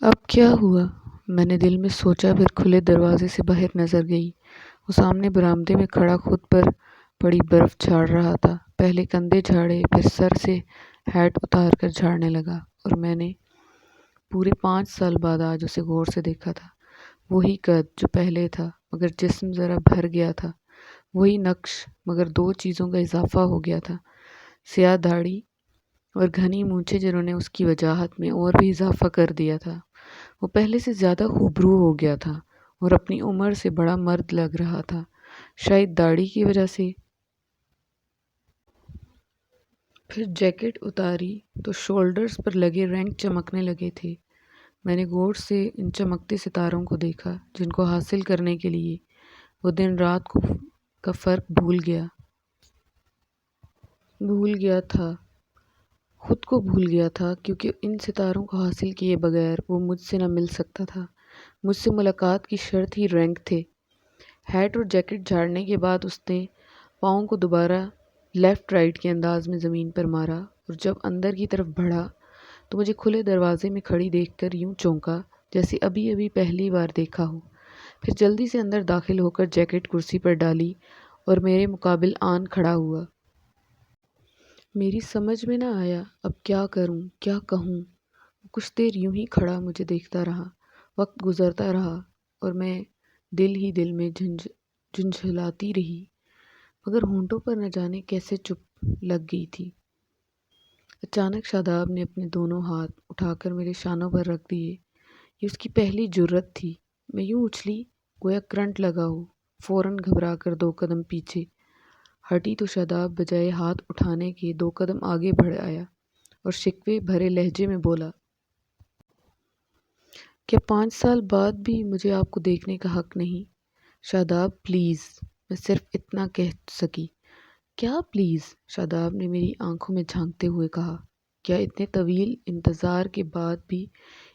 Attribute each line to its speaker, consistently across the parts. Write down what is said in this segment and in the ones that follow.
Speaker 1: اب کیا ہوا؟ میں نے دل میں سوچا، پھر کھلے دروازے سے باہر نظر گئی۔ وہ سامنے برآمدے میں کھڑا خود پر پڑی برف جھاڑ رہا تھا۔ پہلے کندھے جھاڑے، پھر سر سے ہیٹ اتار کر جھاڑنے لگا، اور میں نے پورے 5 سال بعد آج اسے غور سے دیکھا تھا۔ وہی قد جو پہلے تھا، مگر جسم ذرا بھر گیا تھا۔ وہی نقش، مگر 2 چیزوں کا اضافہ ہو گیا تھا: سیاہ داڑھی اور گھنی مونچھیں جنہوں نے اس کی وجاہت میں اور بھی اضافہ کر دیا تھا۔ وہ پہلے سے زیادہ خوبرو ہو گیا تھا اور اپنی عمر سے بڑا مرد لگ رہا تھا، شاید داڑھی کی وجہ سے۔ پھر جیکٹ اتاری تو شولڈرز پر لگے رینک چمکنے لگے تھے۔ میں نے غور سے ان چمکتے ستاروں کو دیکھا، جن کو حاصل کرنے کے لیے وہ دن رات کا فرق بھول گیا تھا، خود کو بھول گیا تھا، کیونکہ ان ستاروں کو حاصل کیے بغیر وہ مجھ سے نہ مل سکتا تھا۔ مجھ سے ملاقات کی شرط ہی رینک تھے۔ ہیٹ اور جیکٹ جھاڑنے کے بعد اس نے پاؤں کو دوبارہ لیفٹ رائٹ کے انداز میں زمین پر مارا، اور جب اندر کی طرف بڑھا تو مجھے کھلے دروازے میں کھڑی دیکھ کر یوں چونکا جیسے ابھی پہلی بار دیکھا ہو۔ پھر جلدی سے اندر داخل ہو کر جیکٹ کرسی پر ڈالی اور میرے مقابل آن کھڑا ہوا۔ میری سمجھ میں نہ آیا اب کیا کروں، کیا کہوں۔ کچھ دیر یوں ہی کھڑا مجھے دیکھتا رہا۔ وقت گزرتا رہا اور میں دل ہی دل میں جھنجھلاتی رہی، مگر ہونٹوں پر نہ جانے کیسے چپ لگ گئی تھی۔ اچانک شاداب نے اپنے دونوں ہاتھ اٹھا کر میرے شانوں پر رکھ دیے۔ یہ اس کی پہلی جرأت تھی۔ میں یوں اچھلی گویا کرنٹ لگا ہو۔ فوراً گھبرا کر 2 قدم پیچھے ہٹی تو شاداب بجائے ہاتھ اٹھانے کے 2 قدم آگے بڑھ آیا اور شکوے بھرے لہجے میں بولا، کیا 5 سال بعد بھی مجھے آپ کو دیکھنے کا حق نہیں؟ شاداب پلیز، میں صرف اتنا کہہ سکی۔ کیا پلیز؟ شاداب نے میری آنکھوں میں جھانکتے ہوئے کہا۔ کیا اتنے طویل انتظار کے بعد بھی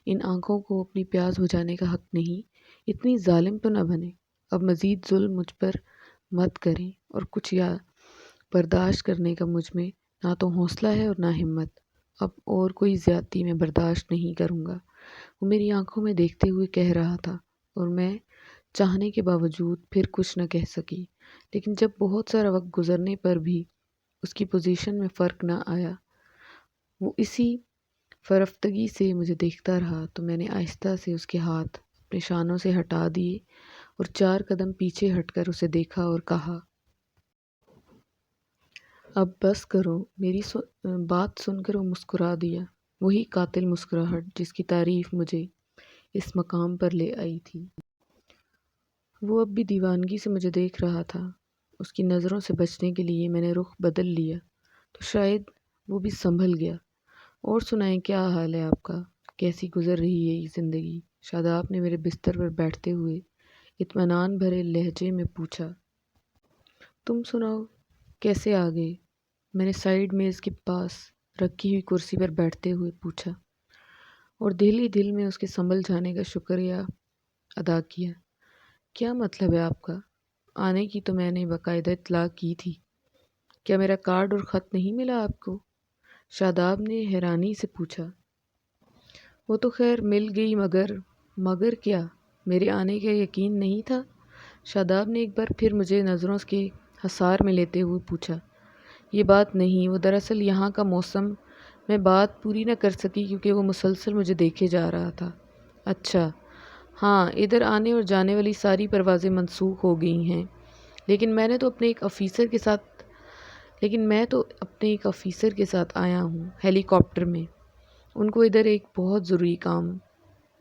Speaker 1: ان آنکھوں کو اپنی پیاس بجھانے کا حق نہیں؟ اتنی ظالم تو نہ بنیں۔ اب مزید ظلم مجھ پر مت کریں، اور کچھ یا برداشت کرنے کا مجھ میں نہ تو حوصلہ ہے اور نہ ہمت۔ اب اور کوئی زیادتی میں برداشت نہیں کروں گا۔ وہ میری آنکھوں میں دیکھتے ہوئے کہہ رہا تھا، اور میں چاہنے کے باوجود پھر کچھ نہ کہہ سکی۔ لیکن جب بہت سارا وقت گزرنے پر بھی اس کی پوزیشن میں فرق نہ آیا، وہ اسی فرفتگی سے مجھے دیکھتا رہا، تو میں نے آہستہ سے اس کے ہاتھ اپنے شانوں سے ہٹا دیے اور 4 قدم پیچھے ہٹ کر اسے دیکھا اور کہا، اب بس کرو۔ میری بات سن کر وہ مسکرا دیا، وہی قاتل مسکراہٹ جس کی تعریف مجھے اس مقام پر لے آئی تھی۔ وہ اب بھی دیوانگی سے مجھے دیکھ رہا تھا۔ اس کی نظروں سے بچنے کے لیے میں نے رخ بدل لیا تو شاید وہ بھی سنبھل گیا۔ اور سنائیں، کیا حال ہے آپ کا؟ کیسی گزر رہی ہے یہ زندگی؟ شاداب نے میرے بستر پر بیٹھتے ہوئے اطمینان بھرے لہجے میں پوچھا۔ تم سناؤ، کیسے آ گئے؟ میں نے سائیڈ میز کے پاس رکھی ہوئی کرسی پر بیٹھتے ہوئے پوچھا، اور دل ہی دل میں اس کے سنبھل جانے کا شکریہ ادا کیا۔ کیا مطلب ہے آپ کا؟ آنے کی تو میں نے باقاعدہ اطلاع کی تھی۔ کیا میرا کارڈ اور خط نہیں ملا آپ کو؟ شاداب نے حیرانی سے پوچھا۔ وہ تو خیر مل گئی، مگر کیا میرے آنے کا یقین نہیں تھا؟ شاداب نے ایک بار پھر مجھے نظروں کے حصار میں لیتے ہوئے پوچھا۔ یہ بات نہیں، وہ دراصل یہاں کا موسم۔ میں بات پوری نہ کر سکی کیونکہ وہ مسلسل مجھے دیکھے جا رہا تھا۔ اچھا، ہاں، ادھر آنے اور جانے والی ساری پروازیں منسوخ ہو گئی ہیں، لیکن میں تو اپنے ایک افیسر کے ساتھ آیا ہوں ہیلی کاپٹر میں۔ ان کو ادھر ایک بہت ضروری کام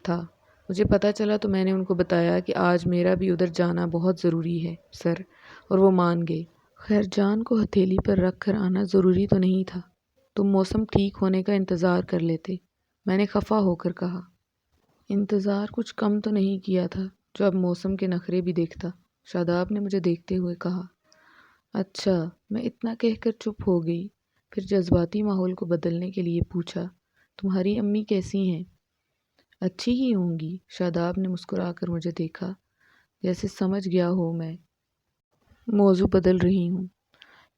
Speaker 1: تھا۔ مجھے پتہ چلا تو میں نے ان کو بتایا کہ آج میرا بھی ادھر جانا بہت ضروری ہے سر، اور وہ مان گئے۔ خیر جان کو ہتھیلی پر رکھ کر آنا ضروری تو نہیں تھا، تم موسم ٹھیک ہونے کا انتظار کر لیتے، میں نے خفا ہو کر کہا۔ انتظار کچھ کم تو نہیں کیا تھا جو اب موسم کے نخرے بھی دیکھتا، شاداب نے مجھے دیکھتے ہوئے کہا۔ اچھا، میں اتنا کہہ کر چپ ہو گئی، پھر جذباتی ماحول کو بدلنے کے لیے پوچھا، تمہاری امی کیسی ہیں؟ اچھی ہی ہوں گی۔ شاداب نے مسکرا کر مجھے دیکھا، جیسے سمجھ گیا ہو میں موضوع بدل رہی ہوں۔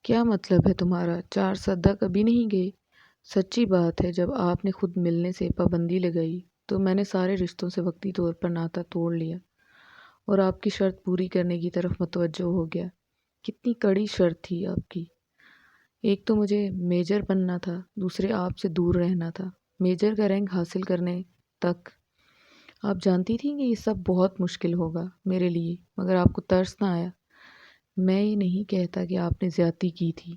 Speaker 1: کیا مطلب ہے تمہارا؟ 4 سدہ کبھی نہیں گئے؟ سچی بات ہے، جب آپ نے خود ملنے سے پابندی لگائی تو میں نے سارے رشتوں سے وقتی طور پر ناتا توڑ لیا اور آپ کی شرط پوری کرنے کی طرف متوجہ ہو گیا۔ کتنی کڑی شرط تھی آپ کی! ایک تو مجھے میجر بننا تھا، دوسرے آپ سے دور رہنا تھا۔ میجر کا رینک حاصل کرنے تک آپ جانتی تھیں کہ یہ سب بہت مشکل ہوگا میرے لیے، مگر آپ کو ترس نہ آیا۔ میں یہ نہیں کہتا کہ آپ نے زیادتی کی تھی،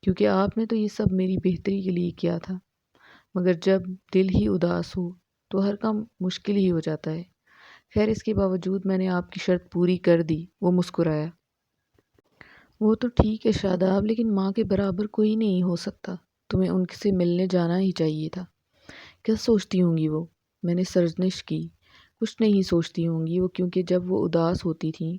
Speaker 1: کیونکہ آپ نے تو یہ سب میری بہتری کے لیے کیا تھا، مگر جب دل ہی اداس ہو تو ہر کام مشکل ہی ہو جاتا ہے۔ خیر اس کے باوجود میں نے آپ کی شرط پوری کر دی۔ وہ مسکرایا۔ وہ تو ٹھیک ہے شاداب، لیکن ماں کے برابر کوئی نہیں ہو سکتا۔ تمہیں ان سے ملنے جانا ہی چاہیے تھا۔ کیا سوچتی ہوں گی وہ؟ میں نے سرزنش کی۔ کچھ نہیں سوچتی ہوں گی وہ، کیونکہ جب وہ اداس ہوتی تھیں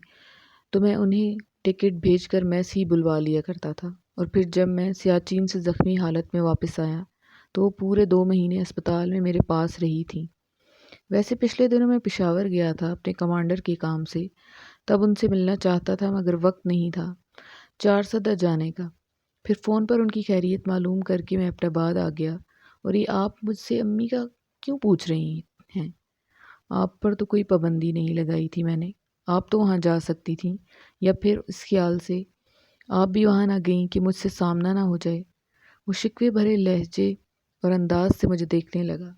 Speaker 1: تو میں انہیں ٹکٹ بھیج کر میس ہی بلوا لیا کرتا تھا، اور پھر جب میں سیاچین سے زخمی حالت میں واپس آیا تو وہ پورے 2 مہینے اسپتال میں میرے پاس رہی تھیں۔ ویسے پچھلے دنوں میں پشاور گیا تھا اپنے کمانڈر کے کام سے، تب ان سے ملنا چاہتا تھا مگر وقت نہیں تھا چارسدہ جانے کا۔ پھر فون پر ان کی خیریت معلوم کر کے میں اپنے بعد آ گیا۔ اور یہ آپ مجھ سے امی کا کیوں پوچھ رہی ہیں؟ آپ پر تو کوئی پابندی نہیں لگائی تھی میں نے، آپ تو وہاں جا سکتی تھیں، یا پھر اس خیال سے آپ بھی وہاں نہ گئیں کہ مجھ سے سامنا نہ ہو جائے۔ وہ شکوے بھرے لہجے اور انداز سے مجھے دیکھنے لگا۔